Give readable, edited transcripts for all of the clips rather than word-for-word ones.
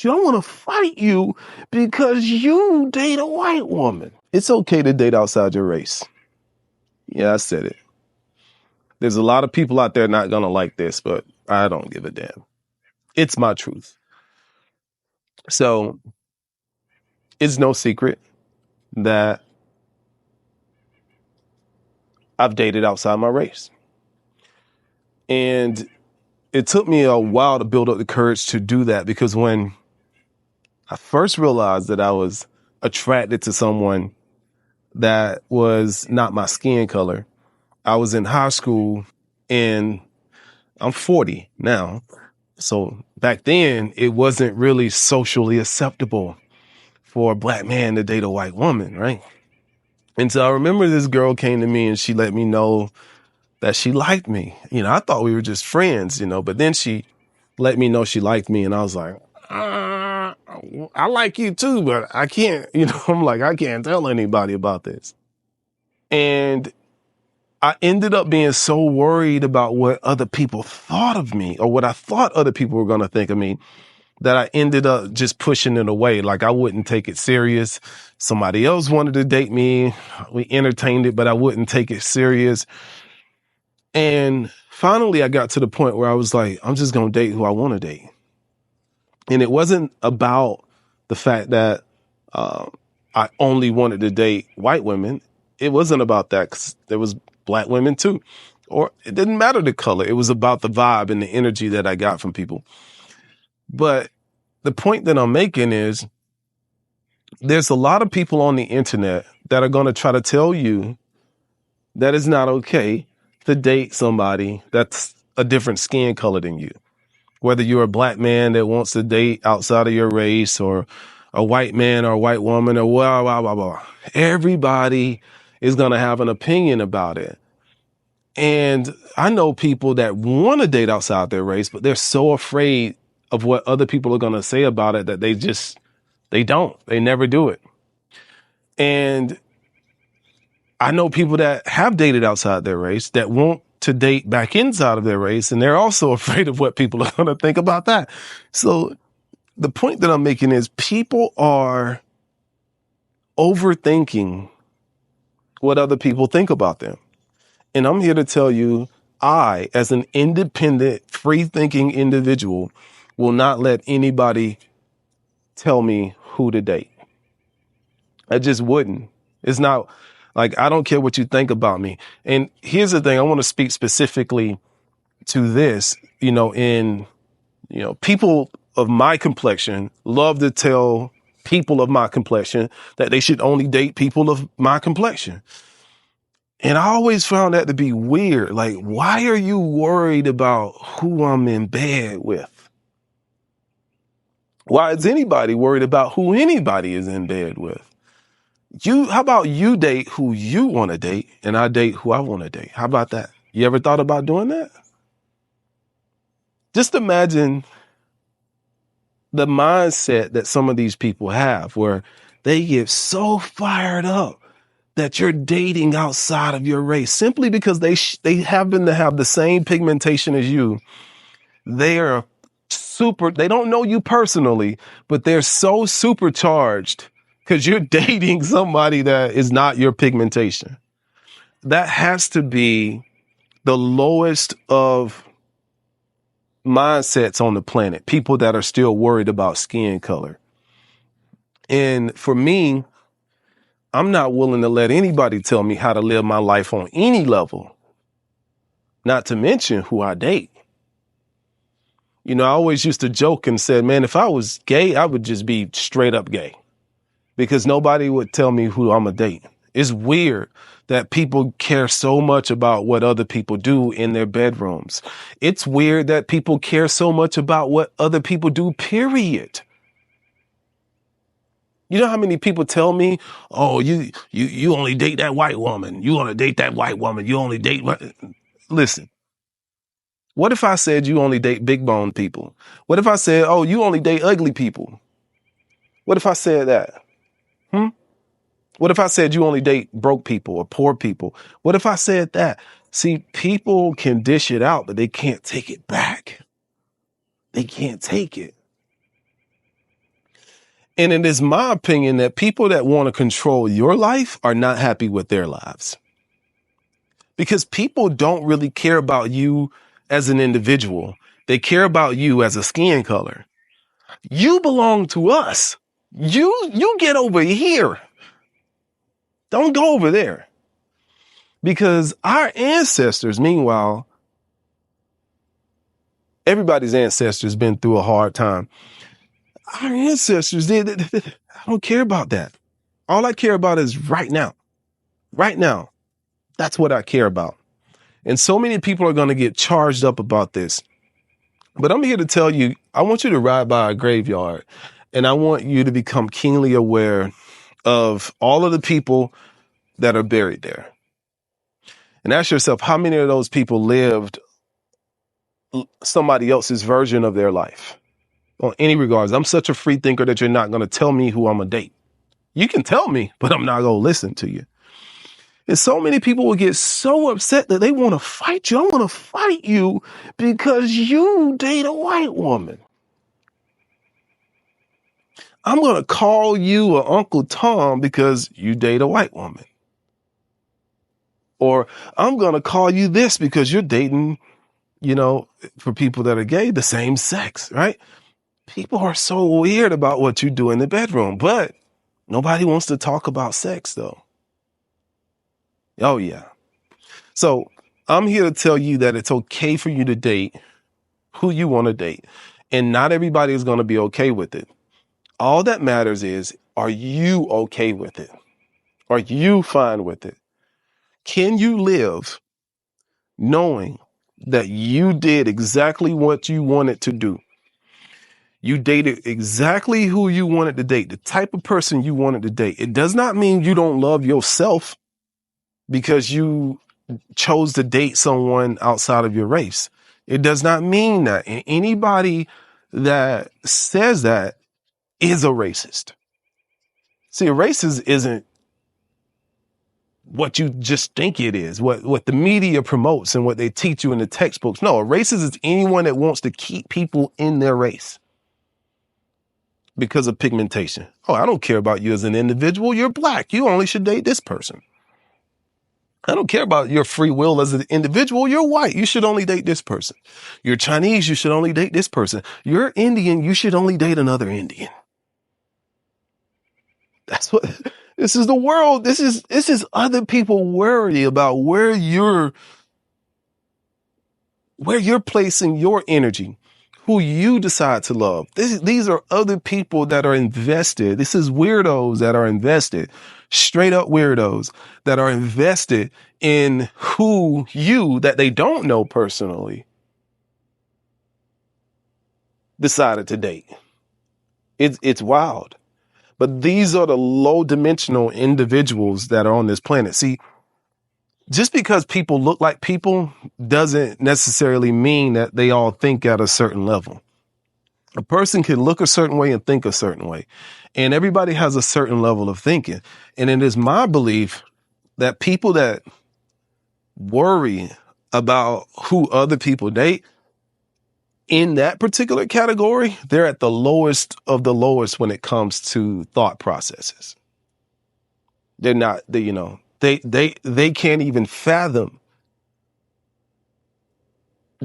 you. I want to fight you because you date a white woman. It's okay to date outside your race. Yeah, I said it. There's a lot of people out there not going to like this, but I don't give a damn. It's my truth. So it's no secret that I've dated outside my race. And it took me a while to build up the courage to do that, because when I first realized that I was attracted to someone that was not my skin color, I was in high school, and I'm 40 now. So back then, it wasn't really socially acceptable for a black man to date a white woman, right? And so I remember this girl came to me and she let me know that she liked me. I thought we were just friends, but then she let me know she liked me, and I was like, I like you too, but I can't, I'm like, I can't tell anybody about this. And I ended up being so worried about what other people thought of me, or what I thought other people were going to think of me, that I ended up just pushing it away. Like, I wouldn't take it serious. Somebody else wanted to date me. We entertained it, but I wouldn't take it serious. And finally, I got to the point where I was like, I'm just going to date who I want to date. And it wasn't about the fact that I only wanted to date white women. It wasn't about that, 'cause there was black women too. Or it didn't matter the color. It was about the vibe and the energy that I got from people. But the point that I'm making is, there's a lot of people on the internet that are going to try to tell you that it's not okay to date somebody that's a different skin color than you. Whether you're a black man that wants to date outside of your race, or a white man or a white woman, or blah, blah, blah, blah. Everybody is going to have an opinion about it. And I know people that want to date outside their race, but they're so afraid of what other people are going to say about it that they never do it. And I know people that have dated outside their race that want to date back inside of their race, and they're also afraid of what people are going to think about that. So the point that I'm making is, people are overthinking what other people think about them. And I'm here to tell you, I, as an independent, free-thinking individual, will not let anybody tell me who to date. I just wouldn't. It's not like, I don't care what you think about me. And here's the thing, I want to speak specifically to this, people of my complexion love to tell people of my complexion that they should only date people of my complexion. And I always found that to be weird. Like, why are you worried about who I'm in bed with? Why is anybody worried about who anybody is in bed with? How about you date who you want to date, and I date who I want to date? How about that? You ever thought about doing that? Just imagine the mindset that some of these people have, where they get so fired up that you're dating outside of your race simply because they happen to have the same pigmentation as you. They don't know you personally, but they're so supercharged because you're dating somebody that is not your pigmentation. That has to be the lowest of mindsets on the planet. People that are still worried about skin color. And for me, I'm not willing to let anybody tell me how to live my life on any level, not to mention who I date. I always used to joke and said, man, if I was gay, I would just be straight up gay, because nobody would tell me who I'm a date. It's weird that people care so much about what other people do in their bedrooms. It's weird that people care so much about what other people do, period. You know how many people tell me, oh, you only date that white woman. You want to date that white woman. You only date. Listen, what if I said you only date big bone people? What if I said, oh, you only date ugly people? What if I said that? What if I said you only date broke people or poor people? What if I said that? See, people can dish it out, but they can't take it back. They can't take it. And it is my opinion that people that want to control your life are not happy with their lives. Because people don't really care about you as an individual. They care about you as a skin color. You belong to us. You get over here. Don't go over there. Because our ancestors, meanwhile, everybody's ancestors been through a hard time. Our ancestors did. I don't care about that. All I care about is right now. Right now. That's what I care about. And so many people are going to get charged up about this. But I'm here to tell you, I want you to ride by a graveyard, and I want you to become keenly aware of all of the people that are buried there. And ask yourself, how many of those people lived somebody else's version of their life? On any regards, I'm such a free thinker that you're not going to tell me who I'm going to date. You can tell me, but I'm not going to listen to you. And so many people will get so upset that they want to fight you. I want to fight you because you date a white woman. I'm going to call you a Uncle Tom because you date a white woman. Or I'm going to call you this because you're dating, for people that are gay, the same sex, right? People are so weird about what you do in the bedroom, but nobody wants to talk about sex, though. Oh, yeah. So I'm here to tell you that it's okay for you to date who you want to date. And not everybody is going to be okay with it. All that matters is, are you okay with it? Are you fine with it? Can you live knowing that you did exactly what you wanted to do? You dated exactly who you wanted to date, the type of person you wanted to date. It does not mean you don't love yourself because you chose to date someone outside of your race. It does not mean that. And anybody that says that is a racist. See, a racist isn't what you just think it is, what the media promotes and what they teach you in the textbooks. No, a racist is anyone that wants to keep people in their race because of pigmentation. Oh, I don't care about you as an individual. You're black. You only should date this person. I don't care about your free will as an individual. You're white. You should only date this person. You're Chinese. You should only date this person. You're Indian. You should only date another Indian. That's what this is. The world. This is other people worry about where you're placing your energy, who you decide to love. These are other people that are invested. This is weirdos that are invested, straight up weirdos that are invested in who you, that they don't know personally, decided to date. It's wild. But these are the low dimensional individuals that are on this planet. See, just because people look like people doesn't necessarily mean that they all think at a certain level. A person can look a certain way and think a certain way. And everybody has a certain level of thinking. And it is my belief that people that worry about who other people date, in that particular category, they're at the lowest of the lowest when it comes to thought processes. They're not, they can't even fathom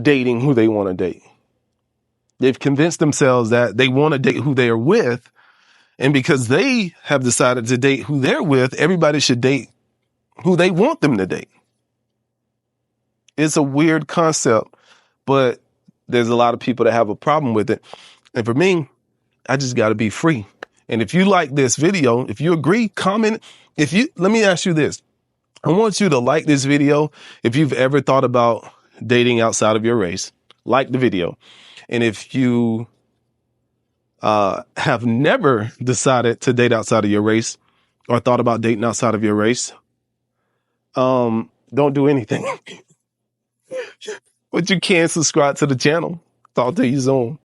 dating who they want to date. They've convinced themselves that they want to date who they are with. And because they have decided to date who they're with, everybody should date who they want them to date. It's a weird concept, but there's a lot of people that have a problem with it. And for me, I just got to be free. And if you like this video, if you agree, comment. Let me ask you this. I want you to like this video. If you've ever thought about dating outside of your race, like the video. And if you have never decided to date outside of your race or thought about dating outside of your race, don't do anything. But you can subscribe to the channel. Talk to you soon.